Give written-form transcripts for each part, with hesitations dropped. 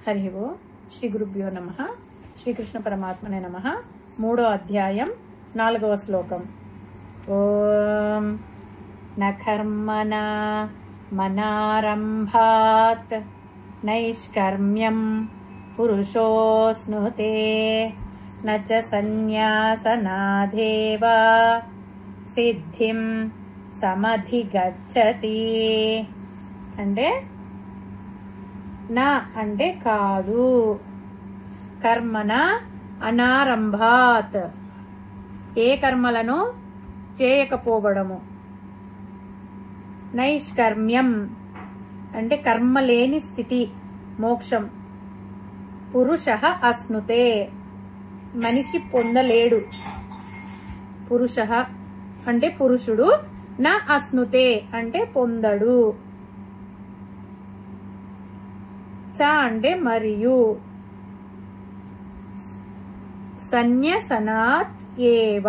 హరి ఓ శ్రీ గురుభ్యో నమః. శ్రీకృష్ణ పరమాత్మనే నమః. 3వ అధ్యాయం 4వ శ్లోకం. ఓం న కర్మణా మనారంభాత్ నైష్కర్మ్యం పురుషోస్నుతే న చ సన్యాసనాదేవ సిద్ధిం సమధిగచ్చతి. అంటే నా అంటే కాదు, కర్మన అనారంభాత్ ఏ కర్మలను చేయకపోవడము, నైష్కర్మ్యం అంటే కర్మ లేని స్థితి మోక్షం, పురుషః అశ్నుతే మనిషి పొందలేడు, పురుషః అంటే పురుషుడు, నా అశ్నుతే అంటే పొందడు, చ అంటే మరియు, సన్యాసనాత్ ఏవ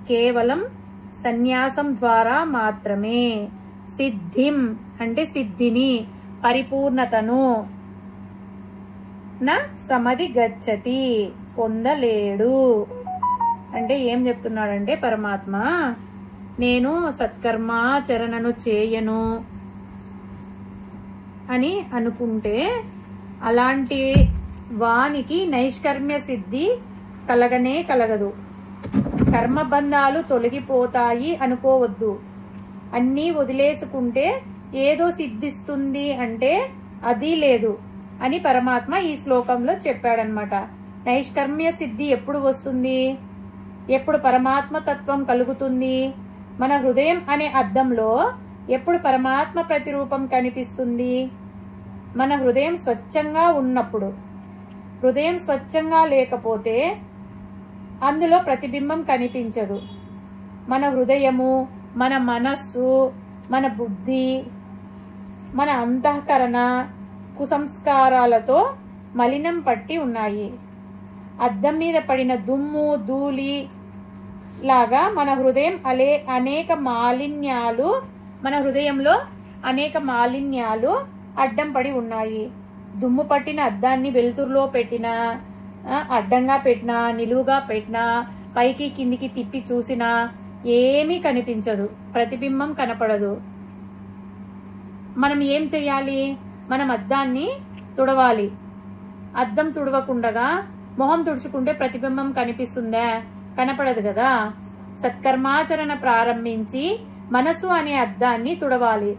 కేవలం సన్యాసం ద్వారా మాత్రమే, సిద్ధిం అంటే సిద్ధిని పరిపూర్ణతను, న సమధి గచ్చతి పొందలేడు. అంటే ఏం చెప్తున్నాడంటే పరమాత్మ, నేను సత్కర్మాచరణను చేయను అని అనుకుంటే అలాంటి వానికి నైష్కర్మ్య సిద్ధి కలగనే కలగదు. కర్మబంధాలు తొలగిపోతాయి అనుకోవద్దు. అన్నీ వదిలేసుకుంటే ఏదో సిద్ధిస్తుంది అంటే అది లేదు అని పరమాత్మ ఈ శ్లోకంలో చెప్పాడనమాట. నైష్కర్మ్య సిద్ధి ఎప్పుడు వస్తుంది, ఎప్పుడు పరమాత్మ తత్వం కలుగుతుంది? మన హృదయం అనే అద్దంలో ఎప్పుడు పరమాత్మ ప్రతిరూపం కనిపిస్తుంది? మన హృదయం స్వచ్ఛంగా ఉన్నప్పుడు. హృదయం స్వచ్ఛంగా లేకపోతే అందులో ప్రతిబింబం కనిపించదు. మన హృదయము, మన మనస్సు, మన బుద్ధి, మన అంతఃకరణ కుసంస్కారాలతో మలినం పట్టి ఉన్నాయి. అద్దం మీద పడిన దుమ్ము ధూళి లాగా మన హృదయం అనేక మాలిన్యాలు, మన హృదయంలో అనేక మాలిన్యాలు అడ్డం పడి ఉన్నాయి. దుమ్ము పట్టిన అద్దాన్ని వెలుతురులో పెట్టినా, అడ్డంగా పెట్టినా, నిలువుగా పెట్టినా, పైకి కిందికి తిప్పి చూసినా ఏమీ కనిపించదు, ప్రతిబింబం కనపడదు. మనం ఏం చెయ్యాలి? మనం అద్దాన్ని తుడవాలి. అద్దం తుడవకుండగా మొహం తుడుచుకుంటే ప్రతిబింబం కనిపిస్తుందా? కనపడదు కదా. సత్కర్మాచరణ ప్రారంభించి మనసు అనే అద్దాన్ని తుడవాలి.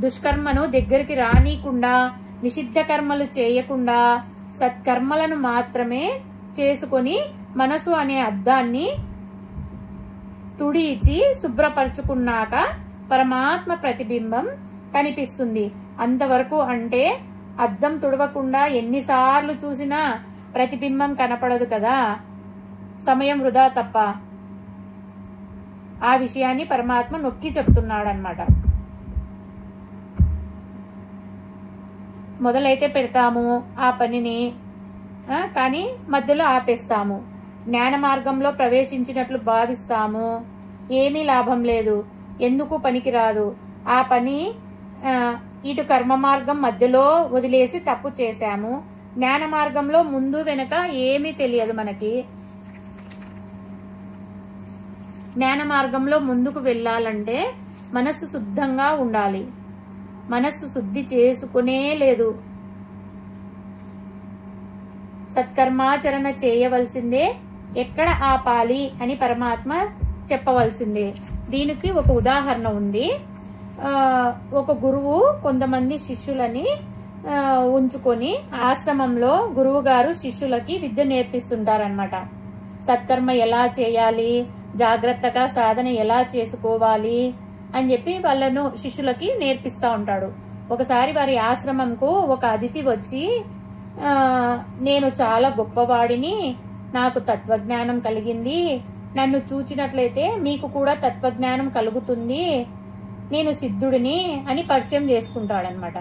దుష్కర్మను దగ్గరికి రానీకుండా, నిషిద్ధ కర్మలు చేయకుండా సత్కర్మలను మాత్రమే చేసుకొని మనసు అనే అద్దాన్ని తుడిచి శుభ్రపరచుకున్నాక పరమాత్మ ప్రతిబింబం కనిపిస్తుంది. అంతవరకు అంటే అద్దం తుడవకుండా ఎన్నిసార్లు చూసినా ప్రతిబింబం కనపడదు కదా, సమయం వృధా తప్ప. ఆ విషయాన్ని పరమాత్మ నొక్కి చెప్తున్నాడనమాట. మొదలైతే పెడతాము ఆ పనిని, కానీ మధ్యలో ఆపేస్తాము. జ్ఞాన మార్గంలో ప్రవేశించినట్లు భావిస్తాము, ఏమీ లాభం లేదు, ఎందుకు పనికిరాదు. ఆ పని ఇటు కర్మ మార్గం మధ్యలో వదిలేసి తప్పు చేశాము. జ్ఞాన మార్గంలో ముందు వెనక ఏమీ తెలియదు మనకి. జ్ఞాన మార్గంలో ముందుకు వెళ్ళాలంటే మనస్సు శుద్ధంగా ఉండాలి. మనస్సు శుద్ధి చేసుకునే లేదు. సత్కర్మాచరణ చేయవలసిందే, ఎక్కడ ఆపాలి అని పరమాత్మ చెప్పవలసిందే. దీనికి ఒక ఉదాహరణ ఉంది. ఒక గురువు కొంతమంది శిష్యులని ఉంచుకొని ఆశ్రమంలో గురువు గారు శిష్యులకి విద్య నేర్పిస్తుంటారనమాట. సత్కర్మ ఎలా చేయాలి, జాగ్రత్తగా సాధన ఎలా చేసుకోవాలి అని చెప్పి వాళ్ళను శిష్యులకి నేర్పిస్తా ఉంటాడు. ఒకసారి వారి ఆశ్రమంకు ఒక అతిథి వచ్చి, నేను చాలా గొప్పవాడిని, నాకు తత్వజ్ఞానం కలిగింది, నన్ను చూచినట్లయితే మీకు కూడా తత్వజ్ఞానం కలుగుతుంది, నేను సిద్ధుడిని అని పరిచయం చేసుకుంటాడనమాట.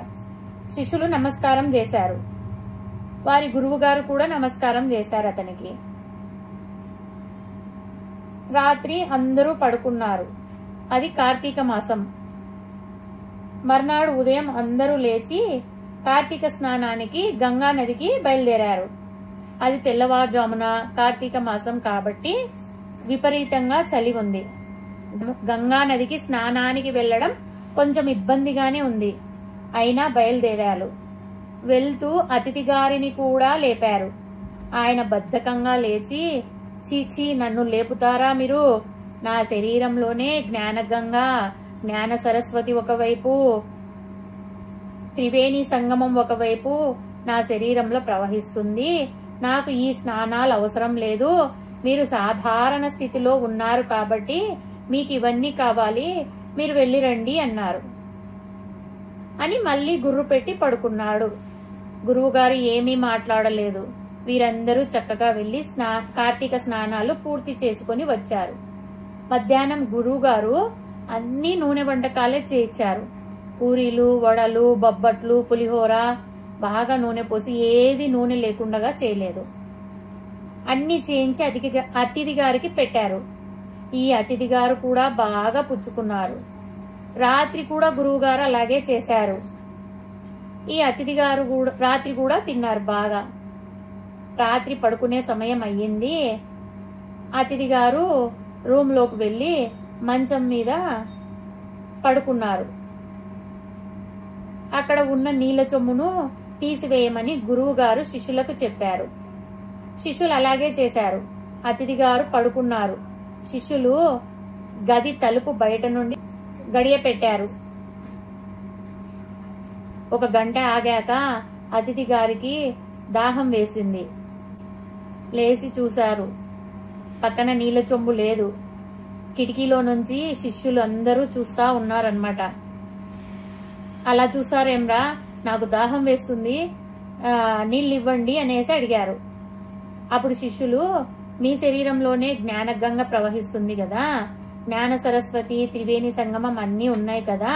శిష్యులు నమస్కారం చేశారు. వారి గురువు గారు కూడా నమస్కారం చేశారు అతనికి. రాత్రి అందరూ పడుకున్నారు. అది కార్తీక మాసం. మర్నాడు ఉదయం అందరూ లేచి కార్తీక స్నానానికి గంగా నదికి బయలుదేరారు. అది తెల్లవారుజామున, కార్తీక మాసం కాబట్టి విపరీతంగా చలి ఉంది. గంగా నదికి స్నానానికి వెళ్ళడం కొంచెం ఇబ్బందిగానే ఉంది. అయినా బయలుదేరారు. వెళ్తూ అతిథి గారిని కూడా లేపారు. ఆయన బద్ధకంగా లేచి, చీచీ, నన్ను లేపుతారా మీరు? నా శరీరంలోనే జ్ఞానగంగా, జ్ఞాన సరస్వతి ఒకవైపు, త్రివేణి సంగమం ఒకవైపు నా శరీరంలో ప్రవహిస్తుంది. నాకు ఈ స్నానాలు అవసరం లేదు. మీరు సాధారణ స్థితిలో ఉన్నారు కాబట్టి మీకు ఇవన్నీ కావాలి, మీరు వెళ్ళి రండి అన్నారు. అని మళ్ళీ గుర్రు పెట్టి పడుకున్నాడు. గురువుగారు ఏమీ మాట్లాడలేదు. వీరందరూ చక్కగా వెళ్లి కార్తీక స్నానాలు పూర్తి చేసుకుని వచ్చారు. మధ్యాహ్నం గురువుగారు అన్ని నూనె వంటకాలే చేయించారు. పూరీలు, వడలు, బొబ్బట్లు, పులిహోర బాగా నూనె పోసి ఏది నూనె లేకుండా చేయలేదు. అన్ని చేయించి అతిథి గారికి పెట్టారు. ఈ అతిథి గారు కూడా బాగా పుచ్చుకున్నారు. రాత్రి కూడా గురువు గారు అలాగే చేశారు. ఈ అతిథి గారు కూడా రాత్రి కూడా తిన్నారు బాగా. రాత్రి పడుకునే సమయం అయ్యింది. అతిథి గారు రూమ్ లోకి వెళ్లి మంచం మీద పడుకున్నారు. అక్కడ ఉన్న నీళ్ల చొమ్మును తీసివేయమని గురువు గారు శిష్యులకు చెప్పారు. శిష్యులు అలాగే చేశారు. అతిథి గారు పడుకున్నారు. శిష్యులు గది తలుపు బయట నుండి గడియ పెట్టారు. 1 గంట ఆగాక అతిథి గారికి దాహం వేసింది. లేచి చూశారు. పక్కన నీళ్ల చొంబు లేదు. కిటికీలో నుంచి శిష్యులు అందరూ చూస్తా ఉన్నారన్నమాట. అలా చూసారేమ్రా, నాకు దాహం వేస్తుంది, నీళ్ళు ఇవ్వండి అనేసి అడిగారు. అప్పుడు శిష్యులు, మీ శరీరంలోనే జ్ఞానగంగా ప్రవహిస్తుంది కదా, జ్ఞాన సరస్వతి, త్రివేణి సంగమం అన్నీ ఉన్నాయి కదా,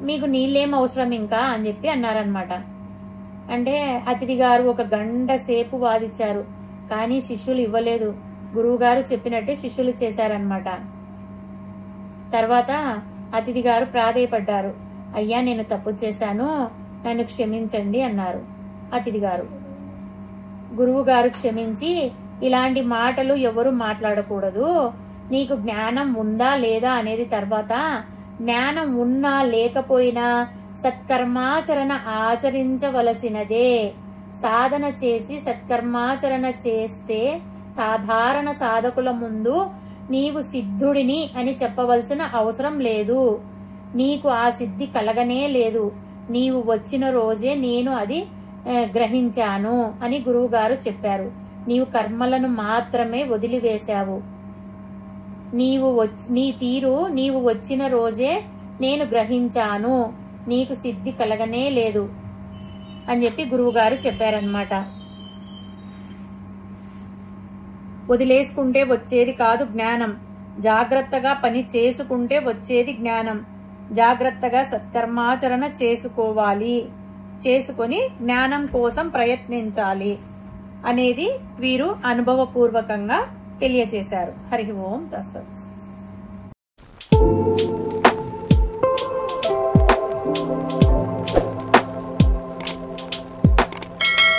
మీకు నీళ్ళేం అవసరం ఇంకా అని చెప్పి అన్నారనమాట. అంటే అతిథి గారు 1 గంట సేపు వాదించారు. కానీ శిష్యులు ఇవ్వలేదు. గురువు గారు చెప్పినట్టే శిష్యులు చేశారనమాట. తర్వాత అతిథి గారు ప్రాధేయపడ్డారు. అయ్యా, నేను తప్పు చేశాను, నన్ను క్షమించండి అన్నారు అతిథి గారు. గురువు గారు క్షమించి, ఇలాంటి మాటలు ఎవరు మాట్లాడకూడదు, నీకు జ్ఞానం ఉందా లేదా అనేది తర్వాత, జ్ఞానం ఉన్నా లేకపోయినా సత్కర్మాచరణ ఆచరించవలసినదే. సాధన చేసి సత్కర్మాచరణ చేస్తే సాధారణ సాధకుల ముందు నీవు సిద్ధుడిని అని చెప్పవలసిన అవసరం లేదు. నీకు ఆ సిద్ధి కలగనే లేదు. నీవు వచ్చిన రోజే నేను అది గ్రహించాను అని గురువు గారు చెప్పారు. నీవు కర్మలను మాత్రమే వదిలివేశావు. నీ తీరు నీవు వచ్చిన రోజే నేను గ్రహించాను, నీకు సిద్ధి కలగనే లేదు అని చెప్పి గురువు గారు చెప్పారనమాట. వదిలేసుకుంటే వచ్చేది కాదు జ్ఞానం, జాగ్రత్తగా పని చేసుకుంటే వచ్చేది జ్ఞానం. జాగ్రత్తగా సత్కర్మాచరణ చేసుకొని జ్ఞానం కోసం ప్రయత్నించాలి అనేది వీరు అనుభవపూర్వకంగా తెలియచేశారు. హరి ఓం తత్సత్.